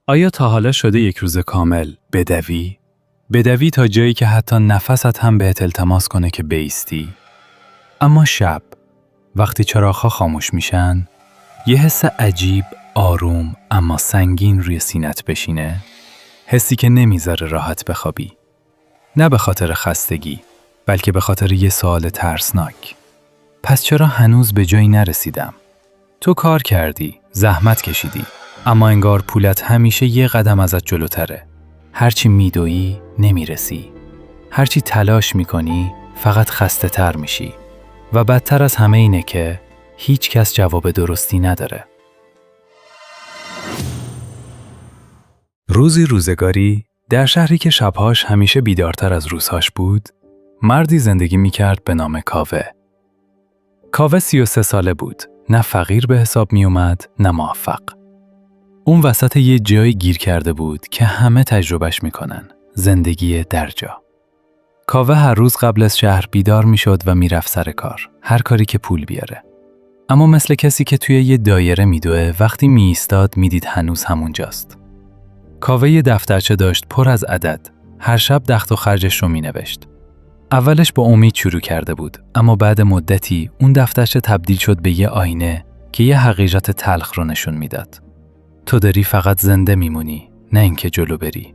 آیا تا حالا شده یک روز کامل بدوی؟ بدوی تا جایی که حتی نفست هم بهت التماس کنه که بایستی؟ اما شب، وقتی چراغ‌ها خاموش میشن، یه حس عجیب، آروم اما سنگین روی سینت بشینه، حسی که نمیذاره راحت بخوابی. نه به خاطر خستگی، بلکه به خاطر یه سوال ترسناک. پس چرا هنوز به جایی نرسیدم؟ تو کار کردی، زحمت کشیدی، اما انگار پولت همیشه یه قدم ازت جلوتره. هرچی میدویی نمیرسی. هرچی تلاش میکنی فقط خسته تر میشی. و بدتر از همه اینه که هیچ کس جواب درستی نداره. روزی روزگاری در شهری که شبهاش همیشه بیدارتر از روزهاش بود، مردی زندگی میکرد به نام کاوه. کاوه 33 ساله بود، نه فقیر به حساب میومد نه موفق. اون وسط یه جایی گیر کرده بود که همه تجربهش میکنن، زندگی درجا. کاوه هر روز قبل از شهر بیدار میشد و میرفت سر کار، هر کاری که پول بیاره. اما مثل کسی که توی یه دایره میدوه، وقتی میایستاد میدید هنوز همونجاست. کاوه یه دفترچه داشت پر از عدد، هر شب دخت و خرجش رو مینوشت. اولش با امید شروع کرده بود، اما بعد مدتی اون دفترچه تبدیل شد به یه آینه که یه حقیقت تلخ رو نشون میداد. تو داری فقط زنده میمونی، نه اینکه جلو بری.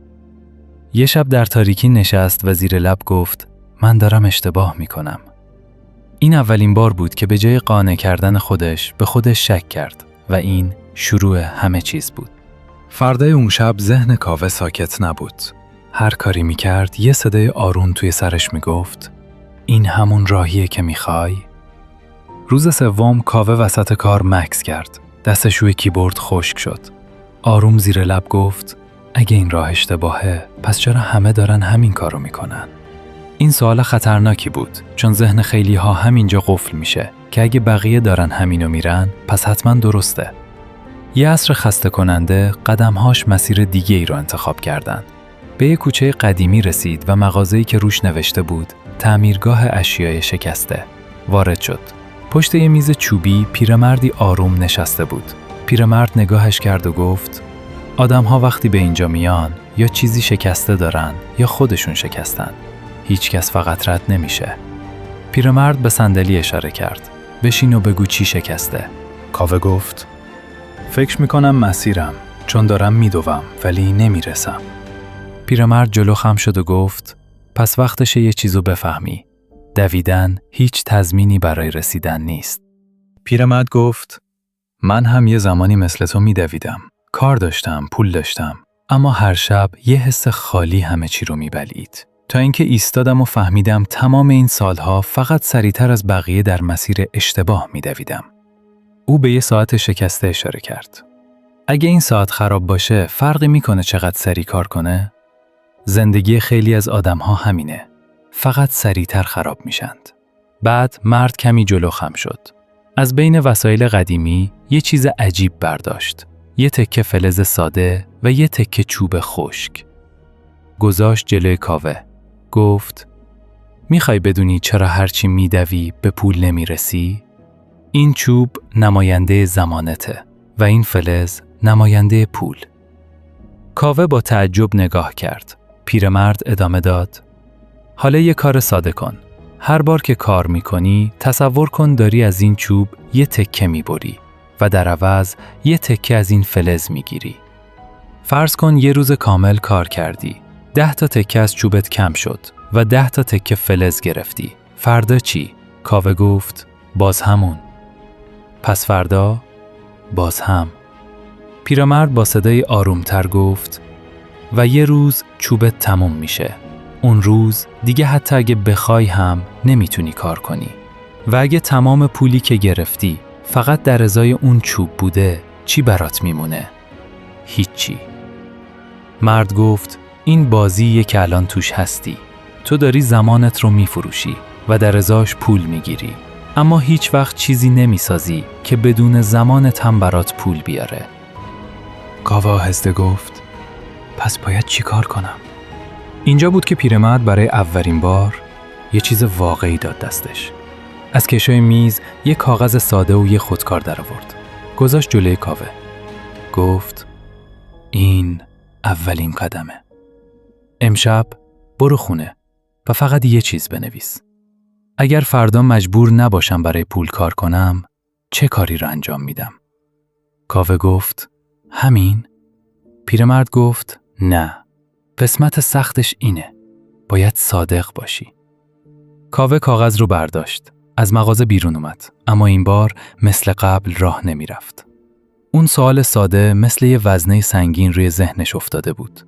یه شب در تاریکی نشست و زیر لب گفت من دارم اشتباه میکنم. این اولین بار بود که به جای قانع کردن خودش به خودش شک کرد و این شروع همه چیز بود. فردای اون شب ذهن کاوه ساکت نبود. هر کاری میکرد یه صدای آروم توی سرش میگفت این همون راهیه که میخوای؟ روز سوم کاوه وسط کار مکث کرد. دستش روی کیبورد خشک شد. آروم زیر لب گفت اگه این راه اشتباهه، پس چرا همه دارن همین کارو میکنن؟ این سوال خطرناکی بود، چون ذهن خیلی ها همینجا قفل میشه که اگه بقیه دارن همینو میرن، پس حتما درسته. یه عصر خسته کننده، قدمهاش مسیر دیگه ای رو انتخاب کردن. به یه کوچه قدیمی رسید و مغازه‌ای که روش نوشته بود تعمیرگاه اشیای شکسته. وارد شد. پشت یه میز چوبی پیرمردی آروم نشسته بود. پیرمرد نگاهش کرد و گفت آدم‌ها وقتی به اینجا میان یا چیزی شکسته دارن یا خودشون شکستن. هیچ کس فقط رد نمیشه. پیرمرد به صندلی اشاره کرد. بشین و بگو چی شکسته. کاوه گفت فکر میکنم مسیرم، چون دارم میدوم ولی نمیرسم. پیرمرد جلو خم شد و گفت پس وقتشه یه چیزو بفهمی. دویدن هیچ تضمینی برای رسیدن نیست. پیرمرد گفت من هم یه زمانی مثل تو میدویدم. کار داشتم، پول داشتم، اما هر شب یه حس خالی همه چی رو میبلید. تا اینکه ایستادم و فهمیدم تمام این سالها فقط سریعتر از بقیه در مسیر اشتباه میدویدم. او به یه ساعت شکسته اشاره کرد. اگه این ساعت خراب باشه، فرقی میکنه چقدر سریع کار کنه؟ زندگی خیلی از آدم‌ها همینه. فقط سریعتر خراب میشند. بعد مرد کمی جلو خم شد. از بین وسایل قدیمی یه چیز عجیب برداشت. یه تکه فلز ساده و یه تکه چوب خشک. گذاشت جلوی کاوه. گفت میخوای بدونی چرا هرچی میدوی به پول نمیرسی؟ این چوب نماینده زمانته و این فلز نماینده پول. کاوه با تعجب نگاه کرد. پیرمرد ادامه داد حالا یه کار ساده کن. هر بار که کار میکنی تصور کن داری از این چوب یه تکه میبری و در عوض یه تکه از این فلز میگیری. فرض کن یه روز کامل کار کردی. 10 تا تکه از چوبت کم شد و 10 تا تکه فلز گرفتی. فردا چی؟ کاوه گفت باز همون. پس فردا باز هم. پیرمرد با صدای آرومتر گفت و یه روز چوبت تموم میشه. اون روز دیگه حتی اگه بخوای هم نمیتونی کار کنی. و اگه تمام پولی که گرفتی فقط در ازای اون چوب بوده، چی برات میمونه؟ هیچی. مرد گفت این بازیه که الان توش هستی. تو داری زمانت رو میفروشی و در ازاش پول میگیری. اما هیچ وقت چیزی نمیسازی که بدون زمانت هم برات پول بیاره. کاوه آهسته گفت پس باید چی کار کنم؟ اینجا بود که پیرمرد برای اولین بار یه چیز واقعی داد دستش. از کشوی میز یه کاغذ ساده و یه خودکار در آورد. گذاشت جلوی کاوه. گفت این اولین قدمه. امشب برو خونه و فقط یه چیز بنویس. اگر فردا مجبور نباشم برای پول کار کنم، چه کاری رو انجام میدم؟ کاوه گفت همین؟ پیرمرد گفت نه. قسمت سختش اینه. باید صادق باشی. کاوه کاغذ رو برداشت. از مغازه بیرون اومد. اما این بار مثل قبل راه نمی رفت. اون سوال ساده مثل یه وزنه سنگین روی ذهنش افتاده بود.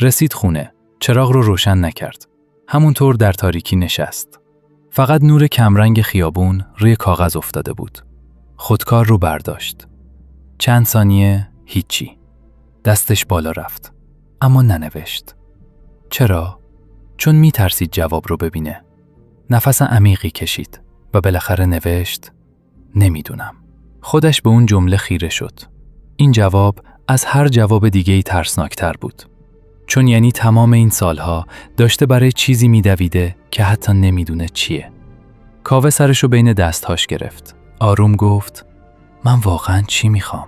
رسید خونه. چراغ رو روشن نکرد. همونطور در تاریکی نشست. فقط نور کمرنگ خیابون روی کاغذ افتاده بود. خودکار رو برداشت. چند ثانیه هیچی. دستش بالا رفت. اما ننوشت. چرا؟ چون میترسید جواب رو ببینه. نفس عمیقی کشید و بالاخره نوشت نمیدونم. خودش به اون جمله خیره شد. این جواب از هر جواب دیگه‌ای ترسناکتر بود. چون یعنی تمام این سالها داشته برای چیزی میدویده که حتی نمیدونه چیه. کاوه سرشو بین دستهاش گرفت. آروم گفت من واقعاً چی میخوام؟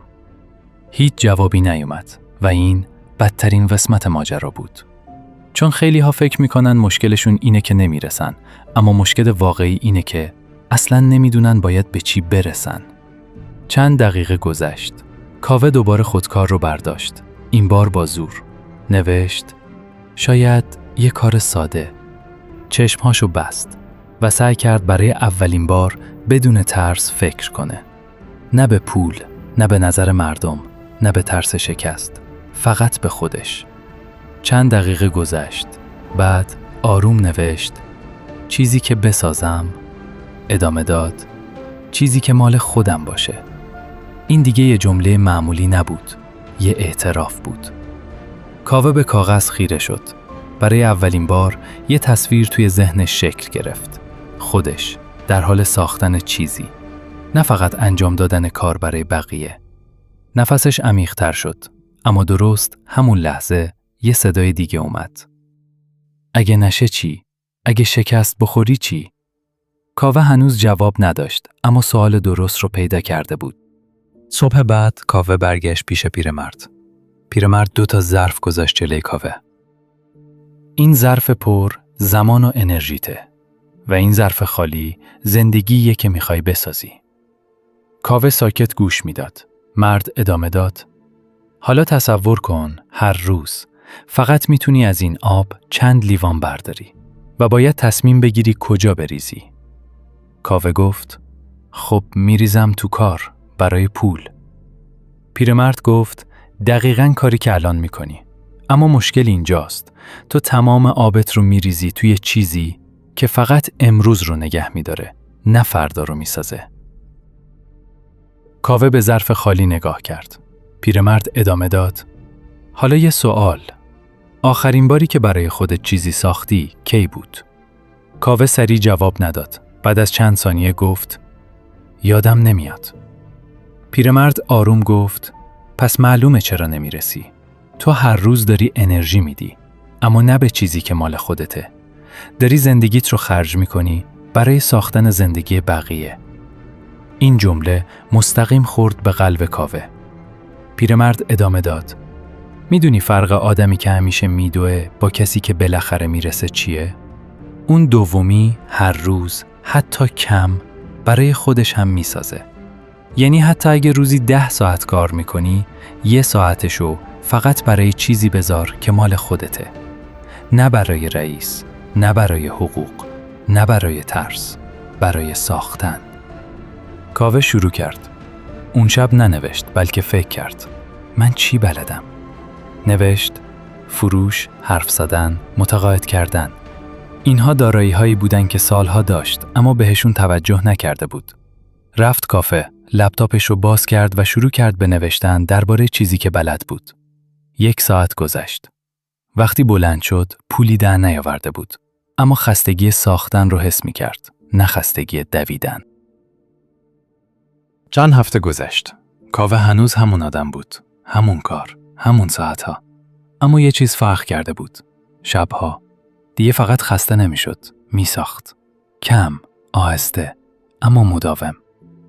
هیچ جوابی نیومد و این بدترین قسمت ماجرا بود. چون خیلی ها فکر میکنن مشکلشون اینه که نمیرسن، اما مشکل واقعی اینه که اصلاً نمیدونن باید به چی برسن. چند دقیقه گذشت. کاوه دوباره خودکار رو برداشت. این بار با زور. نوشت شاید یه کار ساده. چشمهاشو بست و سعی کرد برای اولین بار بدون ترس فکر کنه. نه به پول، نه به نظر مردم، نه به ترس شکست. فقط به خودش. چند دقیقه گذشت. بعد آروم نوشت چیزی که بسازم. ادامه داد چیزی که مال خودم باشه. این دیگه یه جمله معمولی نبود. یه اعتراف بود. کاوه به کاغذ خیره شد. برای اولین بار یه تصویر توی ذهنش شکل گرفت. خودش در حال ساختن چیزی. نه فقط انجام دادن کار برای بقیه. نفسش عمیق‌تر شد. اما درست همون لحظه یه صدای دیگه اومد. اگه نشه چی؟ اگه شکست بخوری چی؟ کاوه هنوز جواب نداشت، اما سوال درست رو پیدا کرده بود. صبح بعد کاوه برگشت پیش پیرمرد. پیرمرد 2 ظرف گذاشت جلوی کاوه. این ظرف پر زمان و انرژیته و این ظرف خالی زندگیه که میخوای بسازی. کاوه ساکت گوش میداد. مرد ادامه داد حالا تصور کن هر روز فقط میتونی از این آب چند لیوان برداری و باید تصمیم بگیری کجا بریزی. کاوه گفت خب میریزم تو کار برای پول. پیرمرد گفت دقیقاً کاری که الان میکنی. اما مشکل اینجاست. تو تمام آبت رو میریزی توی چیزی که فقط امروز رو نگه میداره، نه فردا رو میسازه. کاوه به ظرف خالی نگاه کرد. پیرمرد ادامه داد حالا یه سوال. آخرین باری که برای خودت چیزی ساختی کی بود؟ کاوه سریع جواب نداد. بعد از چند ثانیه گفت یادم نمیاد. پیرمرد آروم گفت پس معلومه چرا نمیرسی. تو هر روز داری انرژی میدی، اما نه به چیزی که مال خودته. داری زندگیت رو خرج میکنی برای ساختن زندگی بقیه. این جمله مستقیم خورد به قلب کاوه. پیرمرد ادامه داد میدونی فرق آدمی که همیشه میدوه با کسی که بالاخره میرسه چیه؟ اون دومی هر روز حتی کم برای خودش هم میسازه. یعنی حتی اگه روزی 10 ساعت کار میکنی، 1 ساعتشو فقط برای چیزی بذار که مال خودته. نه برای رئیس، نه برای حقوق، نه برای ترس، برای ساختن. کاوه شروع کرد. اون شب ننوشت بلکه فکر کرد. من چی بلدم؟ نوشت فروش، حرف زدن، متقاعد کردن. اینها دارایی‌هایی بودن که سالها داشت اما بهشون توجه نکرده بود. رفت کافه، لپتاپش رو باز کرد و شروع کرد به نوشتن درباره چیزی که بلد بود. 1 ساعت گذشت. وقتی بلند شد، پولی در نیاورده بود. اما خستگی ساختن رو حس می‌کرد، نه خستگی دویدن. چند هفته گذشت. کاوه هنوز همون آدم بود. همون کار، همون ساعتها. اما یه چیز فرق کرده بود. شبها. دیگه فقط خسته نمی‌شد، می‌ساخت. کم، آهسته، اما مداوم.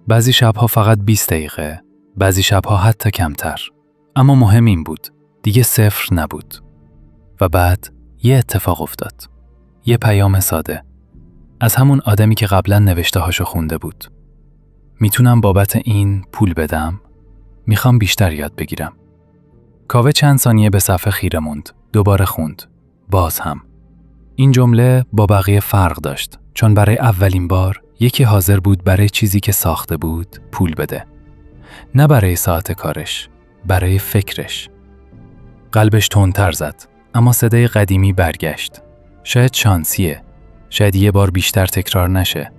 بعضی شبها فقط 20 دقیقه، بعضی شبها حتی کمتر. اما مهم این بود. دیگه صفر نبود. و بعد یه اتفاق افتاد. یه پیام ساده. از همون آدمی که قبلا نوشته هاشو خونده بود. میتونم بابت این پول بدم؟ میخوام بیشتر یاد بگیرم. کاوه چند ثانیه به صفحه خیره موند. دوباره خوند. باز هم. این جمله با بقیه فرق داشت، چون برای اولین بار یکی حاضر بود برای چیزی که ساخته بود پول بده. نه برای ساعت کارش، برای فکرش. قلبش تندتر زد، اما صدای قدیمی برگشت. شاید شانسیه. شاید یه بار بیشتر تکرار نشه.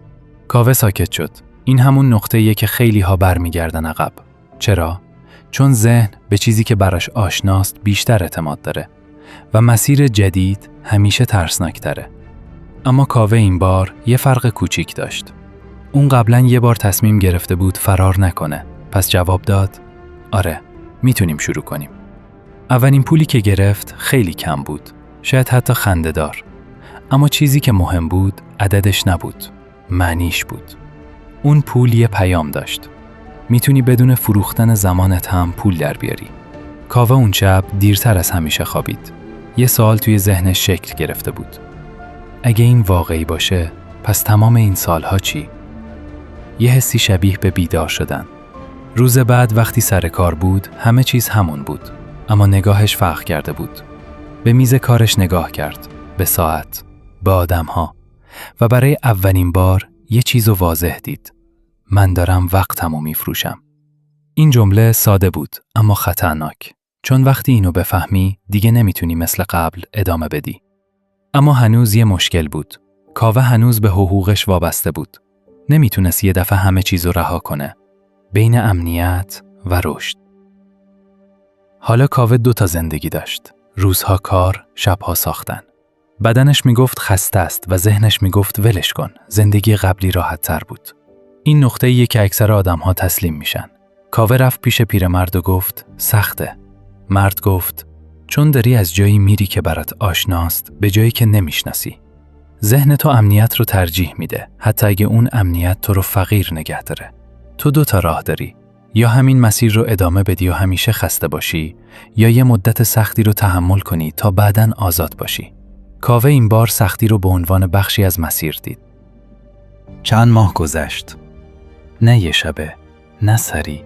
کاوه ساکت شد. این همون نقطه‌ایه که خیلی ها برمیگردن عقب. چرا؟ چون ذهن به چیزی که براش آشناست بیشتر اعتماد داره و مسیر جدید همیشه ترسناک‌تره. اما کاوه این بار یه فرق کوچیک داشت. اون قبلا یه بار تصمیم گرفته بود فرار نکنه. پس جواب داد: آره، میتونیم شروع کنیم. اولین پولی که گرفت خیلی کم بود. شاید حتی خنده‌دار. اما چیزی که مهم بود عددش نبود. معنیش بود. اون پول یه پیام داشت. میتونی بدون فروختن زمانت هم پول در بیاری. کاوه اون شب دیرتر از همیشه خوابید. یه سوال توی ذهنش شکل گرفته بود. اگه این واقعی باشه، پس تمام این سالها چی؟ یه حسی شبیه به بیدار شدن. روز بعد وقتی سر کار بود، همه چیز همون بود. اما نگاهش فرق کرده بود. به میز کارش نگاه کرد. به ساعت. به آدم‌ها. و برای اولین بار یه چیزو واضح دید. من دارم وقتمو میفروشم. این جمله ساده بود، اما خطرناک. چون وقتی اینو بفهمی، دیگه نمیتونی مثل قبل ادامه بدی. اما هنوز یه مشکل بود. کاوه هنوز به حقوقش وابسته بود. نمیتونست یه دفعه همه چیزو رها کنه. بین امنیت و رشد. حالا کاوه 2 زندگی داشت. روزها کار، شبها ساختن. بدنش میگفت خسته است و ذهنش میگفت ولش کن. زندگی قبلی راحت تر بود. این نقطه‌ایه که اکثر آدم‌ها تسلیم میشن. کاوه رفت پیش پیرمرد و گفت سخته. مرد گفت چون داری از جایی میری که برات آشناست به جایی که نمیشناسی. ذهن تو امنیت رو ترجیح میده، حتی اگه اون امنیت تو رو فقیر نگه داره. تو 2 راه داری. یا همین مسیر رو ادامه بدی و همیشه خسته باشی، یا یه مدت سختی رو تحمل کنی تا بعداً آزاد باشی. کاوه این بار سختی رو به عنوان بخشی از مسیر دید. چند ماه گذشت. نه یه شبه، نه سری،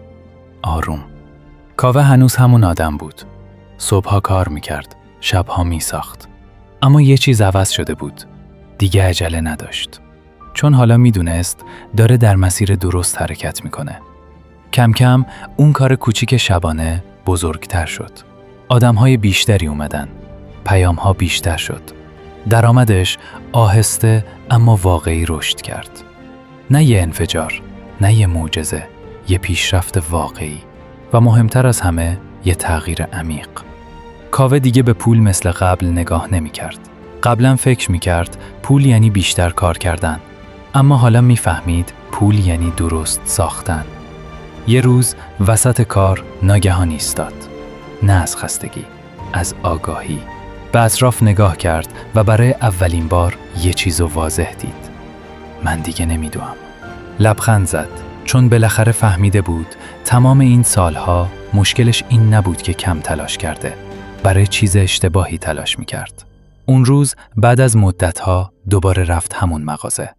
آروم. کاوه هنوز همون آدم بود. صبحها کار میکرد، شبها میساخت. اما یه چیز عوض شده بود. دیگه عجله نداشت. چون حالا میدونست داره در مسیر درست حرکت میکنه. کم کم اون کار کوچیک شبانه بزرگتر شد. آدمهای بیشتری اومدن. پیامها بیشتر شد. درآمدش آهسته اما واقعی رشد کرد. نه یه انفجار، نه یه معجزه، یه پیشرفت واقعی. و مهمتر از همه یه تغییر عمیق. کاوه دیگه به پول مثل قبل نگاه نمی کرد. قبلا فکر می کرد پول یعنی بیشتر کار کردن. اما حالا می فهمید پول یعنی درست ساختن. یه روز وسط کار ناگهان ایستاد. نه از خستگی، از آگاهی. به اطراف نگاه کرد و برای اولین بار یه چیزو واضح دید. من دیگه نمیدونم. لبخند زد. چون بالاخره فهمیده بود تمام این سالها مشکلش این نبود که کم تلاش کرده. برای چیز اشتباهی تلاش میکرد. اون روز بعد از مدتها دوباره رفت همون مغازه.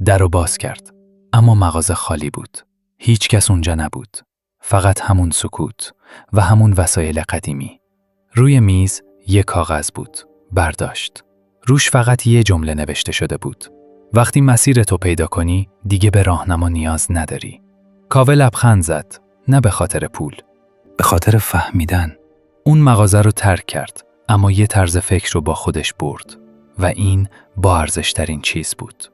درو باز کرد. اما مغازه خالی بود. هیچ کس اونجا نبود. فقط همون سکوت و همون وسایل قدیمی. روی میز یه کاغذ بود. برداشت. روش فقط یه جمله نوشته شده بود. وقتی مسیرتو پیدا کنی دیگه به راهنما نیاز نداری. کاوه لبخند زد. نه به خاطر پول. به خاطر فهمیدن. اون مغازه رو ترک کرد. اما یه طرز فکر رو با خودش برد. و این با ارزش‌ترین چیز بود.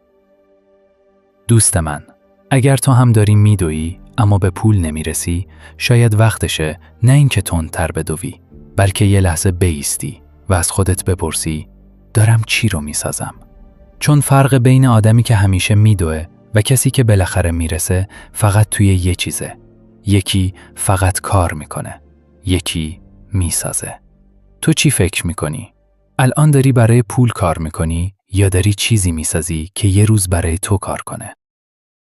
دوست من، اگر تو هم داری میدویی اما به پول نمیرسی، شاید وقتشه نه اینکه تندتر بدوی، بلکه یه لحظه بایستی و از خودت بپرسی دارم چی رو میسازم؟ چون فرق بین آدمی که همیشه میدوه و کسی که بالاخره میرسه فقط توی یه چیزه. یکی فقط کار میکنه، یکی میسازه. تو چی فکر میکنی؟ الان داری برای پول کار میکنی یا داری چیزی میسازی که یه روز برای تو کار کنه؟